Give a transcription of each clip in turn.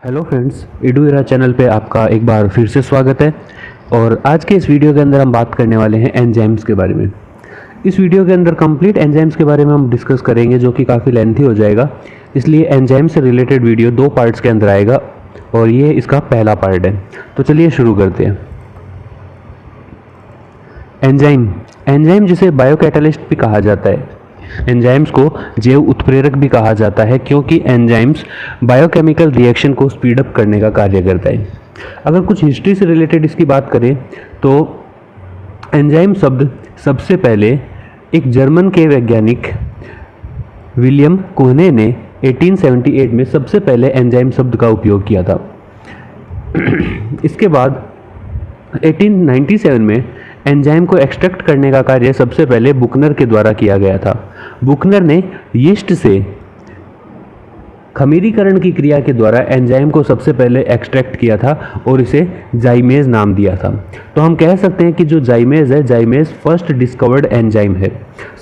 Hello friends, एडुएरा channel पे आपका एक बार फिर से स्वागत है। और आज के इस वीडियो के अंदर हम बात करने वाले हैं एंजाइम्स के बारे में। इस वीडियो के अंदर कंप्लीट एंजाइम्स के बारे में हम डिस्कस करेंगे, जो कि काफ़ी लेंथी हो जाएगा। इसलिए एंजाइम से रिलेटेड वीडियो 2 पार्ट्स के अंदर आएगा और ये इसका पहला पार्ट है। तो चलिए शुरू करते हैं। एंजाइम जिसे बायोकैटालिस्ट भी कहा जाता है। एंजाइम्स को जैव उत्प्रेरक भी कहा जाता है, क्योंकि एंजाइम्स बायोकेमिकल रिएक्शन को स्पीड अप करने का कार्य करता है। अगर कुछ हिस्ट्री से रिलेटेड इसकी बात करें तो एंजाइम शब्द सबसे पहले एक जर्मन के वैज्ञानिक विलियम कोहने ने 1878 में सबसे पहले एंजाइम शब्द का उपयोग किया था। इसके बाद 1897 में एंजाइम को एक्सट्रैक्ट करने का कार्य सबसे पहले बुकनर के द्वारा किया गया था। बुकनर ने यीस्ट से खमीरीकरण की क्रिया के द्वारा एंजाइम को सबसे पहले एक्सट्रैक्ट किया था और इसे जाइमेज नाम दिया था। तो हम कह सकते हैं कि जो जाइमेज है, जाइमेज फर्स्ट डिस्कवर्ड एंजाइम है।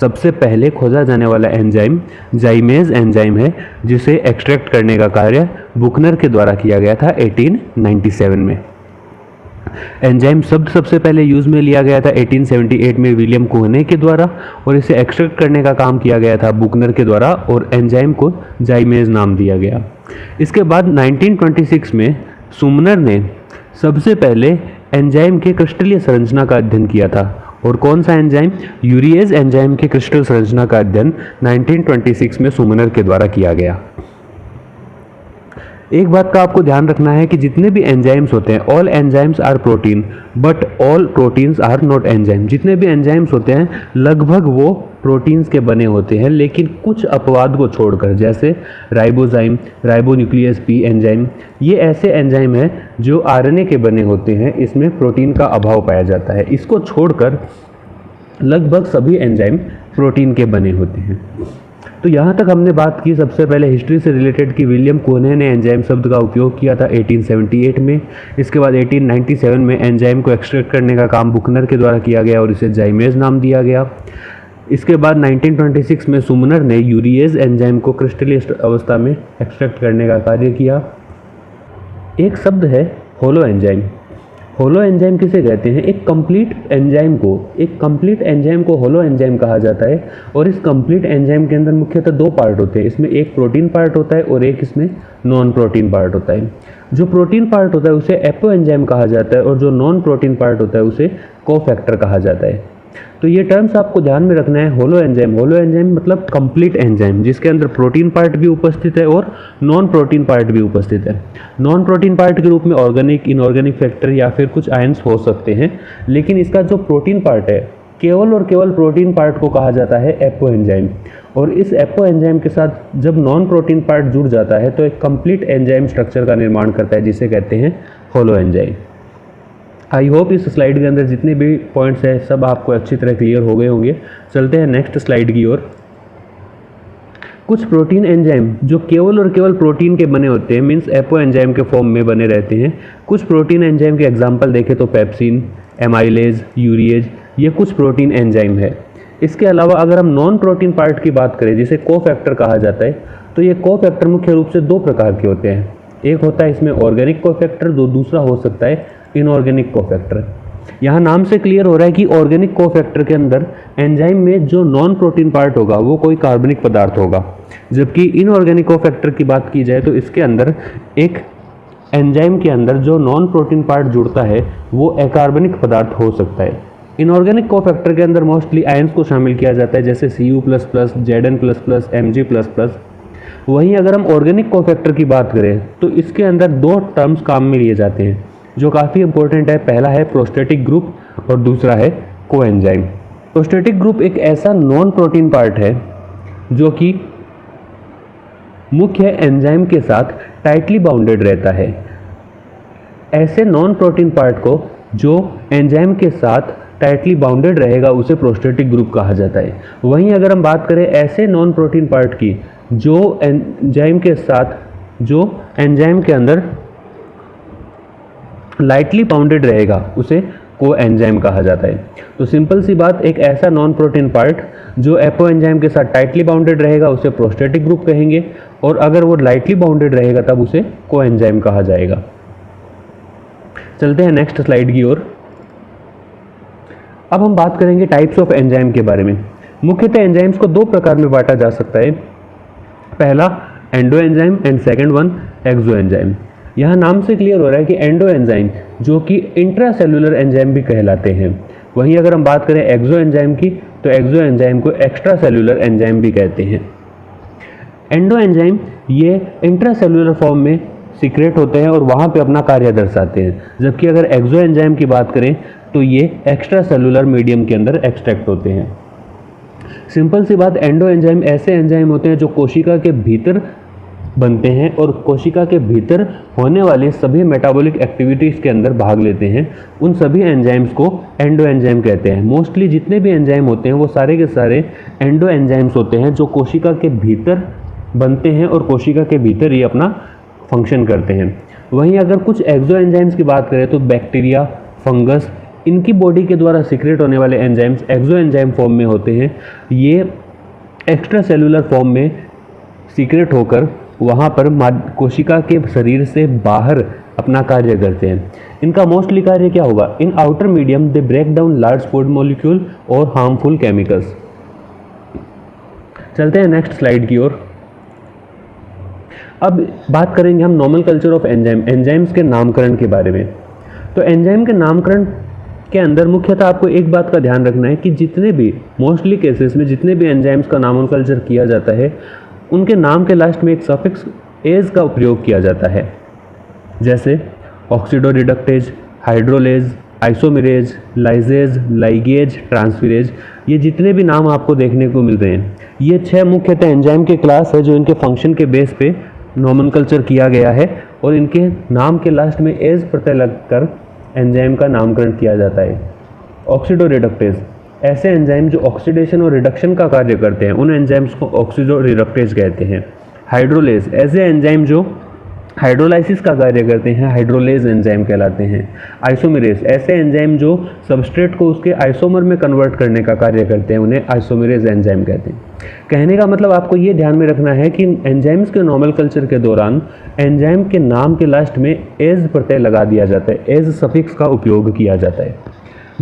सबसे पहले खोजा जाने वाला एंजाइम जाइमेज एंजाइम है, जिसे एक्सट्रैक्ट करने का कार्य बुकनर के द्वारा किया गया था 1897 में। एंजाइम शब्द सबसे पहले यूज में लिया गया था 1878 में विलियम कोहने के द्वारा, और इसे एक्सट्रैक्ट करने का काम किया गया था बुकनर के द्वारा, और एंजाइम को जाइमेज नाम दिया गया। इसके बाद 1926 में सुमनर ने सबसे पहले एंजाइम के क्रिस्टलीय संरचना का अध्ययन किया था। और कौन सा एंजाइम? यूरिएज एंजाइम के क्रिस्टल संरचना का अध्ययन 1926 में सुमनर के द्वारा किया गया। एक बात का आपको ध्यान रखना है कि जितने भी एंजाइम्स होते हैं, all enzymes are protein but all proteins are not enzyme. जितने भी एंजाइम्स होते हैं लगभग वो प्रोटीन्स के बने होते हैं, लेकिन कुछ अपवाद को छोड़कर, जैसे राइबोजाइम, राइबोन्यूक्लियस पी एंजाइम, ये ऐसे एंजाइम हैं जो आरएनए के बने होते हैं। इसमें प्रोटीन का अभाव पाया जाता है। इसको छोड़कर लगभग सभी एंजाइम प्रोटीन के बने होते हैं। तो यहाँ तक हमने बात की सबसे पहले हिस्ट्री से रिलेटेड कि विलियम कोहने ने एंजाइम शब्द का उपयोग किया था 1878 में। इसके बाद 1897 में एंजाइम को एक्सट्रैक्ट करने का काम बुकनर के द्वारा किया गया और इसे जाइमेज नाम दिया गया। इसके बाद 1926 में सुमनर ने यूरिएज एंजाइम को क्रिस्टलीय अवस्था में एक्सट्रैक्ट करने का कार्य किया। एक शब्द है होलो एंजाइम। होलो एंजाइम किसे कहते हैं? एक कंप्लीट एंजाइम को होलो एंजाइम कहा जाता है। और इस कंप्लीट एंजाइम के अंदर मुख्यतः 2 पार्ट होते हैं। इसमें एक प्रोटीन पार्ट होता है और एक इसमें नॉन प्रोटीन पार्ट होता है। जो प्रोटीन पार्ट होता है उसे एपो एंजाइम कहा जाता है और जो नॉन प्रोटीन पार्ट होता है उसे कोफैक्टर कहा जाता है। तो ये टर्म्स आपको ध्यान में रखना है। होलो एंजाइम मतलब कंप्लीट एंजाइम, जिसके अंदर प्रोटीन पार्ट भी उपस्थित है और नॉन प्रोटीन पार्ट भी उपस्थित है। नॉन प्रोटीन पार्ट के रूप में ऑर्गेनिक, इनऑर्गेनिक फैक्टर या फिर कुछ आयंस हो सकते हैं, लेकिन इसका जो प्रोटीन पार्ट है, केवल और केवल प्रोटीन पार्ट को कहा जाता है एपो एंजाइम। और इस एपो एंजाइम के साथ जब नॉन प्रोटीन पार्ट जुड़ जाता है तो एक कंप्लीट एंजाइम स्ट्रक्चर का निर्माण करता है, जिसे कहते हैं होलो एंजाइम। आई होप इस स्लाइड के अंदर जितने भी पॉइंट्स हैं सब आपको अच्छी तरह क्लियर हो गए होंगे। चलते हैं नेक्स्ट स्लाइड की ओर। कुछ प्रोटीन एंजाइम जो केवल और केवल प्रोटीन के बने होते हैं, मीन्स एपो एंजाइम के फॉर्म में बने रहते हैं। कुछ प्रोटीन एंजाइम के एग्जाम्पल देखें तो पेप्सिन, एमाइलेज, यूरिएज, ये कुछ प्रोटीन एंजाइम है। इसके अलावा अगर हम नॉन प्रोटीन पार्ट की बात करें, जिसे कोफैक्टर कहा जाता है, तो ये कोफैक्टर मुख्य रूप से 2 प्रकार के होते हैं। एक होता है इसमें ऑर्गेनिक कोफैक्टर, दूसरा हो सकता है इनऑर्गेनिक कोफैक्टर। यहाँ नाम से क्लियर हो रहा है कि ऑर्गेनिक कोफैक्टर के अंदर एंजाइम में जो नॉन प्रोटीन पार्ट होगा वो कोई कार्बनिक पदार्थ होगा, जबकि इनऑर्गेनिक कोफैक्टर की बात की जाए तो इसके अंदर एक एंजाइम के अंदर जो नॉन प्रोटीन पार्ट जुड़ता है वो अकार्बनिक पदार्थ हो सकता है। इनऑर्गेनिक कोफैक्टर के अंदर मोस्टली आयंस को शामिल किया जाता है, जैसे Cu++, Zn++, Mg++। वहीं अगर हम ऑर्गेनिक कोफैक्टर की बात करें तो इसके अंदर 2 टर्म्स काम में लिए जाते हैं जो काफ़ी इंपॉर्टेंट है। पहला है प्रोस्टेटिक ग्रुप और दूसरा है कोएंजाइम। प्रोस्टेटिक ग्रुप एक ऐसा नॉन प्रोटीन पार्ट है जो कि मुख्य एंजाइम के साथ टाइटली बाउंडेड रहता है। ऐसे नॉन प्रोटीन पार्ट को जो एंजाइम के साथ टाइटली बाउंडेड रहेगा उसे प्रोस्टेटिक ग्रुप कहा जाता है। वहीं अगर हम बात करें ऐसे नॉन प्रोटीन पार्ट की जो एंजाइम के अंदर लाइटली बाउंडेड रहेगा, उसे कोएंजाइम कहा जाता है। तो सिंपल सी बात, एक ऐसा नॉन प्रोटीन पार्ट जो एपो एंजाइम के साथ टाइटली बाउंडेड रहेगा उसे प्रोस्टेटिक ग्रुप कहेंगे, और अगर वो लाइटली बाउंडेड रहेगा तब उसे कोएंजाइम कहा जाएगा। चलते हैं नेक्स्ट स्लाइड की ओर। अब हम बात करेंगे टाइप्स ऑफ एंजाइम के बारे में। मुख्यतः एंजाइम्स को दो प्रकार में बांटा जा सकता है, पहला endo enzyme and second one exo enzyme. यहाँ नाम से क्लियर हो रहा है कि एंडो एंजाइम जो कि इंट्रासेलुलर एंजाइम भी कहलाते हैं, वहीं अगर हम बात करें एक्सो एंजाइम की तो एक्सो एंजाइम को एक्स्ट्रा सेलुलर एंजाइम भी कहते हैं। एंडो एंजाइम ये इंट्रासेलुलर फॉर्म में सीक्रेट होते हैं और वहाँ पे अपना कार्य दर्शाते हैं, जबकि अगर एक्सो एंजाइम की बात करें तो ये एक्स्ट्रा सेलुलर मीडियम के अंदर एक्सट्रैक्ट होते हैं। सिंपल सी बात, एंडो एंजाइम ऐसे एंजाइम होते हैं जो कोशिका के भीतर बनते हैं और कोशिका के भीतर होने वाले सभी मेटाबॉलिक एक्टिविटीज़ के अंदर भाग लेते हैं। उन सभी एंजाइम्स को एंडो एंजाइम कहते हैं। मोस्टली जितने भी एंजाइम होते हैं वो सारे के सारे एंडो एंजाइम्स होते हैं जो कोशिका के भीतर बनते हैं और कोशिका के भीतर ही अपना फंक्शन करते हैं। वहीं अगर कुछ एक्सो एंजाइम्स की बात करें तो बैक्टीरिया, फंगस, इनकी बॉडी के द्वारा सीक्रेट होने वाले एंजाइम्स एक्सो एंजाइम फॉर्म में होते हैं। ये एक्स्ट्रा सेलुलर फॉर्म में सीक्रेट होकर वहाँ पर कोशिका के शरीर से बाहर अपना कार्य करते हैं। इनका मोस्टली कार्य क्या होगा? In outer medium they break down large food molecule और हार्मफुल केमिकल्स। चलते हैं नेक्स्ट स्लाइड की ओर। अब बात करेंगे हम normal culture of enzyme, enzymes के नामकरण के बारे में। तो एंजाइम के नामकरण के अंदर मुख्यतः आपको एक बात का ध्यान रखना है कि जितने भी मोस्टली केसेस में जितने भी एंजाइम्स का नॉर्मल कल्चर किया जाता है उनके नाम के लास्ट में एक सफिक्स एज का उपयोग किया जाता है, जैसे oxidoreductase, hydrolase, isomerase, lyases, ligase, transferase. ये जितने भी नाम आपको देखने को मिल रहे हैं ये 6 मुख्यतः एंजाइम के क्लास है जो इनके फंक्शन के बेस पे नॉमेनक्लेचर किया गया है और इनके नाम के लास्ट में एज प्रत्यय लगकर एंजाइम का नामकरण किया जाता है। ऑक्सीडोरिडक्टेज ऐसे एंजाइम जो ऑक्सीडेशन और रिडक्शन का कार्य करते हैं उन एंजाइम्स को ऑक्सीडोरिडक्टेज कहते हैं। हाइड्रोलेज ऐसे एंजाइम जो हाइड्रोलाइसिस का कार्य करते हैं हाइड्रोलेज एंजाइम कहलाते हैं। आइसोमेरेज ऐसे एंजाइम जो सबस्ट्रेट को उसके आइसोमर में कन्वर्ट करने का कार्य करते हैं उन्हें आइसोमेरेज एंजाइम कहते हैं। कहने का मतलब आपको ये ध्यान में रखना है कि एंजाइम्स के नॉर्मल कल्चर के दौरान एंजाइम के नाम के लास्ट में एज प्रत्यय लगा दिया जाता है, एज सफिक्स का उपयोग किया जाता है।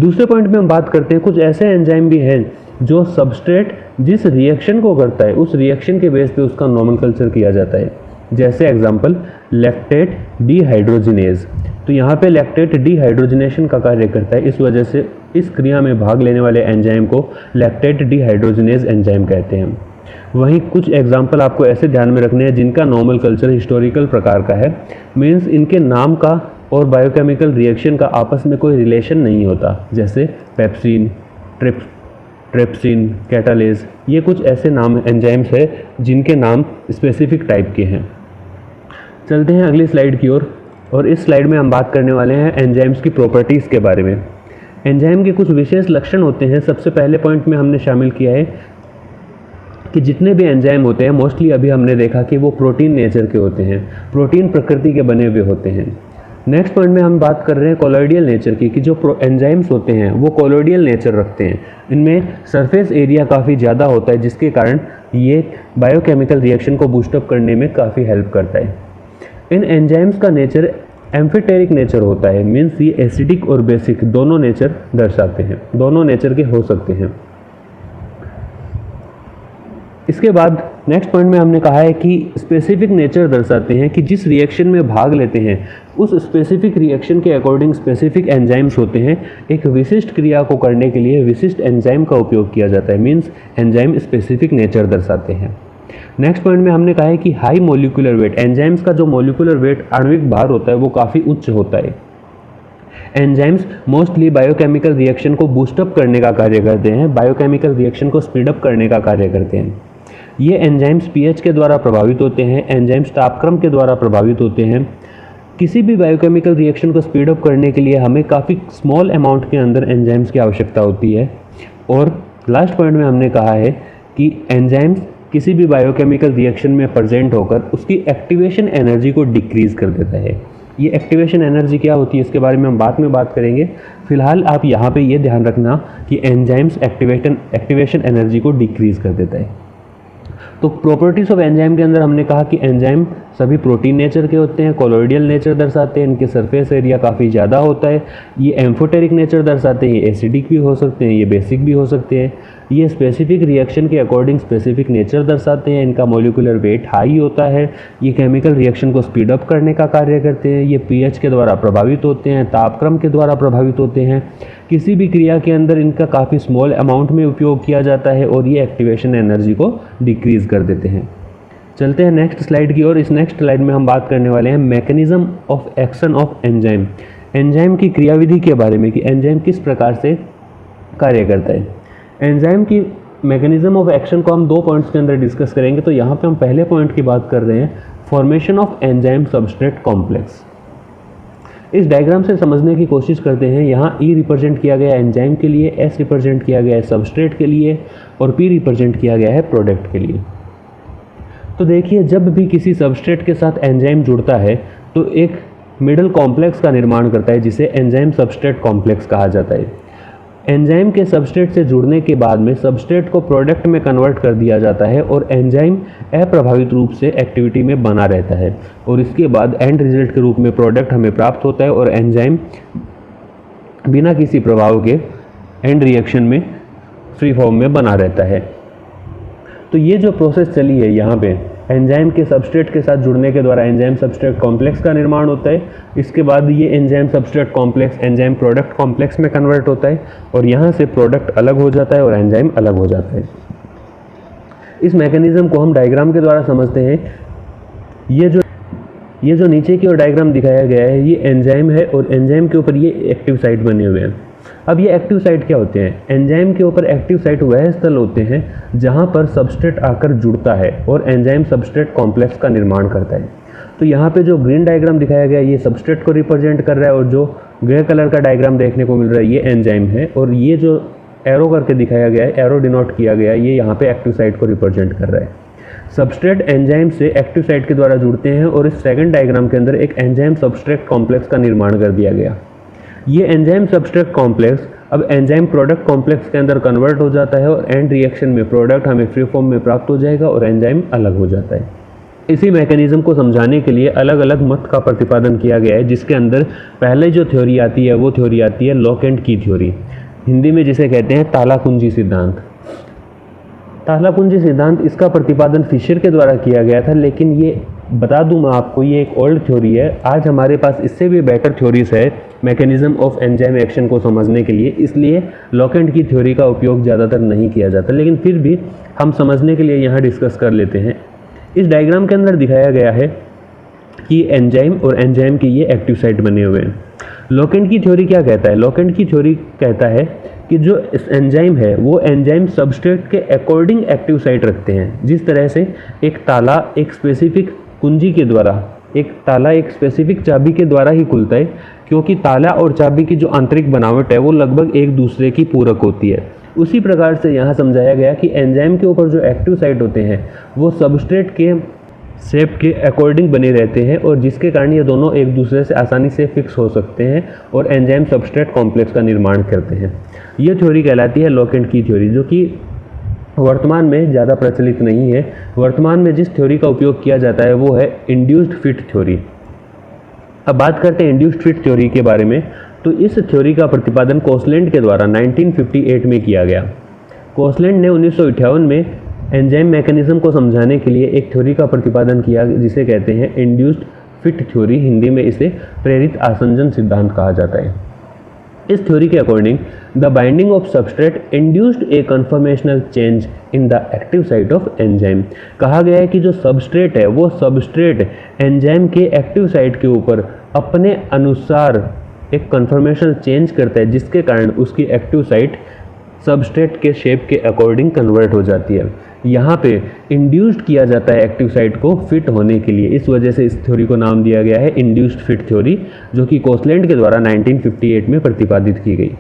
दूसरे पॉइंट में हम बात करते हैं कुछ ऐसे एंजाइम भी हैं जो सबस्ट्रेट जिस रिएक्शन को करता है उस रिएक्शन के बेस पे उसका नॉर्मल कल्चर किया जाता है, जैसे एग्जांपल लैक्टेट डीहाइड्रोजिनेज। तो यहाँ पे लैक्टेट डीहाइड्रोजिनेशन का कार्य करता है, इस वजह से इस क्रिया में भाग लेने वाले एंजाइम को लैक्टेट डीहाइड्रोजिनेज एंजाइम कहते हैं। वहीं कुछ एग्जांपल आपको ऐसे ध्यान में रखने हैं जिनका नॉर्मल कल्चर हिस्टोरिकल प्रकार का है, मीन्स इनके नाम का और बायोकेमिकल रिएक्शन का आपस में कोई रिलेशन नहीं होता, जैसे पेप्सिन, ट्रिप्सिन, कैटालेज। ये कुछ ऐसे नाम एंजाइम्स है जिनके नाम स्पेसिफिक टाइप के हैं। चलते हैं अगली स्लाइड की ओर और इस स्लाइड में हम बात करने वाले हैं एंजाइम्स की प्रॉपर्टीज़ के बारे में। एंजाइम के कुछ विशेष लक्षण होते हैं। सबसे पहले पॉइंट में हमने शामिल किया है कि जितने भी एंजाइम होते हैं मोस्टली अभी हमने देखा कि वो प्रोटीन नेचर के होते हैं, प्रोटीन प्रकृति के बने हुए होते हैं। नेक्स्ट पॉइंट में हम बात कर रहे हैं कोलॉइडियल नेचर की, कि जो एंजाइम्स होते हैं वो कोलॉइडियल नेचर रखते हैं। इनमें सरफेस एरिया काफ़ी ज़्यादा होता है जिसके कारण ये बायोकेमिकल रिएक्शन को बूस्टअप करने में काफ़ी हेल्प करता है। इन एंजाइम्स का नेचर एम्फिटेरिक नेचर होता है, मीन्स ये एसिडिक और बेसिक दोनों नेचर दर्शाते हैं, दोनों नेचर के हो सकते हैं। इसके बाद नेक्स्ट पॉइंट में हमने कहा है कि स्पेसिफिक नेचर दर्शाते हैं कि जिस रिएक्शन में भाग लेते हैं उस स्पेसिफिक रिएक्शन के अकॉर्डिंग स्पेसिफिक एंजाइम्स होते हैं। एक विशिष्ट क्रिया को करने के लिए विशिष्ट एंजाइम का उपयोग किया जाता है, मीन्स एंजाइम स्पेसिफिक नेचर दर्शाते हैं। नेक्स्ट पॉइंट में हमने कहा है कि हाई मोलिकुलर वेट, एंजाइम्स का जो मोलिकुलर वेट आणविक भार होता है वो काफ़ी उच्च होता है। एंजाइम्स मोस्टली बायोकेमिकल रिएक्शन को बूस्टअप करने का कार्य करते हैं, बायोकेमिकल रिएक्शन को स्पीडअप करने का कार्य करते हैं। ये एंजाइम्स पीएच के द्वारा प्रभावित होते हैं, एंजाइम्स तापक्रम के द्वारा प्रभावित होते हैं। किसी भी बायोकेमिकल रिएक्शन को स्पीडअप करने के लिए हमें काफ़ी स्मॉल अमाउंट के अंदर एंजाइम्स की आवश्यकता होती है। और लास्ट पॉइंट में हमने कहा है कि एंजाइम्स किसी भी बायोकेमिकल रिएक्शन में प्रेजेंट होकर उसकी एक्टिवेशन एनर्जी को डिक्रीज़ कर देता है। ये एक्टिवेशन एनर्जी क्या होती है इसके बारे में हम बाद में बात करेंगे। फिलहाल आप यहाँ पे ये ध्यान रखना कि एंजाइम्स एक्टिवेशन एनर्जी को डिक्रीज़ कर देता है। तो प्रॉपर्टीज़ ऑफ एंजाइम के अंदर हमने कहा कि एंजाइम सभी प्रोटीन नेचर के होते हैं, कोलोइडल नेचर दर्शाते हैं, इनके सरफेस एरिया काफ़ी ज़्यादा होता है, ये एम्फोटेरिक नेचर दर्शाते हैं, ये एसिडिक भी हो सकते हैं, ये बेसिक भी हो सकते हैं, ये स्पेसिफिक रिएक्शन के अकॉर्डिंग स्पेसिफिक नेचर दर्शाते हैं, इनका मॉलिक्यूलर वेट हाई होता है, ये केमिकल रिएक्शन को स्पीड अप करने का कार्य करते हैं, ये पीएच के द्वारा प्रभावित होते हैं, तापक्रम के द्वारा प्रभावित होते हैं, किसी भी क्रिया के अंदर इनका काफ़ी स्मॉल अमाउंट में उपयोग किया जाता है और ये एक्टिवेशन एनर्जी को डिक्रीज़ कर देते हैं। चलते हैं नेक्स्ट स्लाइड की ओर। इस नेक्स्ट स्लाइड में हम बात करने वाले हैं mechanism of action of enzyme, enzyme की क्रियाविधि के बारे में कि एंजाइम किस प्रकार से कार्य करता है। एंजाइम की मैकेनिज्म ऑफ एक्शन को हम 2 पॉइंट्स के अंदर डिस्कस करेंगे। तो यहाँ पे हम पहले पॉइंट की बात कर रहे हैं, formation of enzyme substrate complex. इस डायग्राम से समझने की कोशिश करते हैं। यहाँ E रिप्रेजेंट किया गया है एंजाइम के लिए, S रिप्रेजेंट किया गया है सबस्ट्रेट के लिए और P रिप्रेजेंट किया गया है प्रोडक्ट के लिए। तो देखिए, जब भी किसी सबस्ट्रेट के साथ एंजाइम जुड़ता है तो एक मिडल कॉम्प्लेक्स का निर्माण करता है जिसे एंजाइम सबस्ट्रेट कॉम्प्लेक्स कहा जाता है। एंजाइम के सबस्ट्रेट से जुड़ने के बाद में सबस्ट्रेट को प्रोडक्ट में कन्वर्ट कर दिया जाता है और एंजाइम अप्रभावित रूप से एक्टिविटी में बना रहता है और इसके बाद एंड रिजल्ट के रूप में प्रोडक्ट हमें प्राप्त होता है और एंजाइम बिना किसी प्रभाव के एंड रिएक्शन में फ्री फॉर्म में बना रहता है। तो ये जो प्रोसेस चली है यहाँ पे, एंजाइम के सबस्ट्रेट के साथ जुड़ने के द्वारा एंजाइम सबस्ट्रेट कॉम्प्लेक्स का निर्माण होता है। इसके बाद ये enzyme substrate complex enzyme product complex में कन्वर्ट होता है और यहाँ से प्रोडक्ट अलग हो जाता है और एंजाइम अलग हो जाता है। इस मैकेनिज्म को हम डायग्राम के द्वारा समझते हैं। ये जो नीचे की ओर डायग्राम दिखाया गया है ये एंजाइम है और एंजाइम के ऊपर ये एक्टिव साइट बने हुए हैं। अब ये एक्टिव साइट क्या होते हैं? एंजाइम के ऊपर एक्टिव साइट वह स्थल होते हैं जहाँ पर सबस्ट्रेट आकर जुड़ता है और एंजाइम सबस्ट्रेट कॉम्प्लेक्स का निर्माण करता है। तो यहाँ पे जो ग्रीन डायग्राम दिखाया गया है ये सबस्ट्रेट को रिप्रेजेंट कर रहा है और जो ग्रे कलर का डायग्राम देखने को मिल रहा है ये एंजाइम है और ये जो एरो करके दिखाया गया है, एरो डिनोट किया गया है, ये यहाँ पे एक्टिव साइट को रिप्रेजेंट कर रहा है। सबस्ट्रेट एंजाइम से एक्टिव साइट के द्वारा जुड़ते हैं और इस सेकंड डायग्राम के अंदर एक एंजाइम सबस्ट्रेट कॉम्प्लेक्स का निर्माण कर दिया गया। ये एंजाइम सबस्ट्रेट कॉम्प्लेक्स अब एंजाइम प्रोडक्ट कॉम्प्लेक्स के अंदर कन्वर्ट हो जाता है और एंड रिएक्शन में प्रोडक्ट हमें फ्री फॉर्म में प्राप्त हो जाएगा और एंजाइम अलग हो जाता है। इसी मैकेनिज्म को समझाने के लिए अलग अलग मत का प्रतिपादन किया गया है, जिसके अंदर पहले जो थ्योरी आती है वो थ्योरी आती है लॉक एंड की थ्योरी, हिंदी में जिसे कहते हैं ताला कुंजी सिद्धांत। ताला कुंजी सिद्धांत इसका प्रतिपादन फिशर के द्वारा किया गया था, लेकिन ये बता दूं मैं आपको ये एक ओल्ड थ्योरी है। आज हमारे पास इससे भी बेटर थ्योरीज है मैकेनिज्म ऑफ एंजाइम एक्शन को समझने के लिए, इसलिए लॉक एंड की थ्योरी का उपयोग ज़्यादातर नहीं किया जाता, लेकिन फिर भी हम समझने के लिए यहाँ डिस्कस कर लेते हैं। इस डायग्राम के अंदर दिखाया गया है कि एंजाइम और एंजाइम के ये एक्टिव साइट बने हुए हैं। लॉक एंड की थ्योरी क्या कहता है? लॉक एंड की थ्योरी कहता है कि जो एंजाइम है वो एंजाइम सबस्ट्रेट के अकॉर्डिंग एक्टिव साइट रखते हैं। जिस तरह से एक ताला एक स्पेसिफिक कुंजी के द्वारा, एक ताला एक स्पेसिफिक चाबी के द्वारा ही खुलता है, क्योंकि ताला और चाबी की जो आंतरिक बनावट है वो लगभग एक दूसरे की पूरक होती है। उसी प्रकार से यहाँ समझाया गया कि एंजाइम के ऊपर जो एक्टिव साइट होते हैं वो सबस्ट्रेट के शेप के अकॉर्डिंग बने रहते हैं और जिसके कारण ये दोनों एक दूसरे से आसानी से फिक्स हो सकते हैं और एंजाइम सबस्ट्रेट कॉम्प्लेक्स का निर्माण करते हैं। ये थ्योरी कहलाती है लॉक एंड की थ्योरी, जो कि वर्तमान में ज़्यादा प्रचलित नहीं है। वर्तमान में जिस थ्योरी का उपयोग किया जाता है वो है इंड्यूस्ड फिट थ्योरी। अब बात करते हैं इंड्यूस्ड फिट थ्योरी के बारे में। तो इस थ्योरी का प्रतिपादन कोसलैंड के द्वारा 1958 में किया गया। कोसलैंड ने 1958 में एंजाइम मैकेनिज्म को समझाने के लिए एक थ्योरी का प्रतिपादन किया जिसे कहते हैं इंड्यूस्ड फिट थ्योरी, हिंदी में इसे प्रेरित आसंजन सिद्धांत कहा जाता है। इस थ्योरी के according the binding of substrate induced A conformational change in the active site of enzyme. कहा गया है कि जो सबस्ट्रेट है वो सबस्ट्रेट एंजाइम के एक्टिव साइट के ऊपर अपने अनुसार एक कन्फर्मेशनल चेंज करता है, जिसके कारण उसकी एक्टिव साइट सबस्ट्रेट के शेप के अकॉर्डिंग कन्वर्ट हो जाती है। यहाँ पे इंड्यूस्ड किया जाता है एक्टिव साइट को फिट होने के लिए, इस वजह से इस थ्योरी को नाम दिया गया है इंड्यूस्ड फिट थ्योरी, जो कि कोसलैंड के द्वारा 1958 में प्रतिपादित की गई।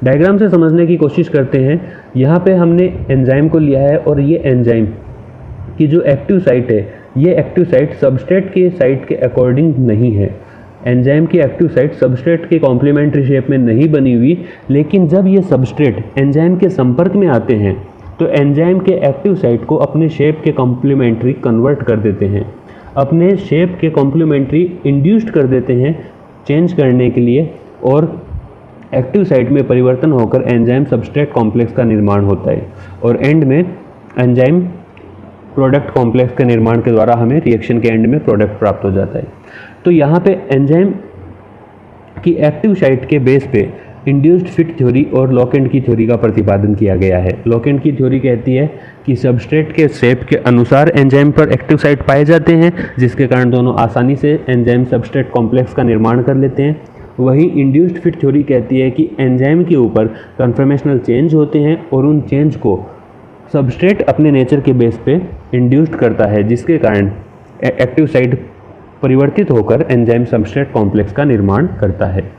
डायग्राम से समझने की कोशिश करते हैं। यहाँ पे हमने एंजाइम को लिया है और ये एंजाइम की जो एक्टिव साइट है ये एक्टिव साइट सबस्ट्रेट के साइट के अकॉर्डिंग नहीं है। एंजाइम की एक्टिव साइट सबस्ट्रेट के कॉम्प्लीमेंट्री शेप में नहीं बनी हुई, लेकिन जब ये सबस्ट्रेट एंजाइम के संपर्क में आते हैं तो एंजाइम के एक्टिव साइट को अपने शेप के कॉम्प्लीमेंट्री कन्वर्ट कर देते हैं, अपने शेप के कॉम्प्लीमेंट्री इंड्यूस्ड कर देते हैं चेंज करने के लिए, और एक्टिव साइट में परिवर्तन होकर एंजाइम सबस्ट्रेट कॉम्प्लेक्स का निर्माण होता है और एंड में एंजाइम प्रोडक्ट कॉम्प्लेक्स के निर्माण के द्वारा हमें रिएक्शन के एंड में प्रोडक्ट प्राप्त हो जाता है। तो यहाँ पे एंजाइम की एक्टिव साइट के बेस पे इंड्यूस्ड फिट थ्योरी और लॉकेंड की थ्योरी का प्रतिपादन किया गया है। लॉकेंड की थ्योरी कहती है कि सबस्ट्रेट के शेप के अनुसार एंजाइम पर एक्टिव साइट पाए जाते हैं, जिसके कारण दोनों आसानी से एंजाइम सबस्ट्रेट कॉम्प्लेक्स का निर्माण कर लेते हैं। वही इंड्यूस्ड फिट थ्योरी कहती है कि एंजाइम के ऊपर कन्फर्मेशनल चेंज होते हैं और उन चेंज को सबस्ट्रेट अपने नेचर के बेस पे इंड्यूस्ड करता है, जिसके कारण एक्टिव साइट परिवर्तित होकर एंजाइम सबस्ट्रेट कॉम्प्लेक्स का निर्माण करता है।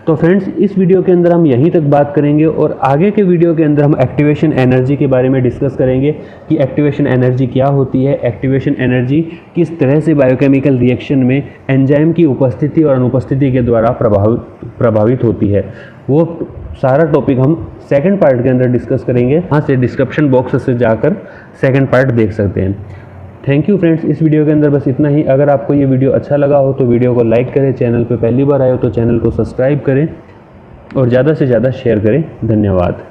तो फ्रेंड्स, इस वीडियो के अंदर हम यहीं तक बात करेंगे और आगे के वीडियो के अंदर हम एक्टिवेशन एनर्जी के बारे में डिस्कस करेंगे कि एक्टिवेशन एनर्जी क्या होती है, एक्टिवेशन एनर्जी किस तरह से बायोकेमिकल रिएक्शन में एंजाइम की उपस्थिति और अनुपस्थिति के द्वारा प्रभावित होती है। वो सारा टॉपिक हम सेकंड पार्ट के अंदर डिस्कस करेंगे। यहाँ से डिस्क्रिप्शन बॉक्स से जाकर सेकंड पार्ट देख सकते हैं। थैंक यू फ्रेंड्स, इस वीडियो के अंदर बस इतना ही। अगर आपको ये वीडियो अच्छा लगा हो तो वीडियो को लाइक करें, चैनल पे पहली बार आए हो तो चैनल को सब्सक्राइब करें और ज़्यादा से ज़्यादा शेयर करें। धन्यवाद।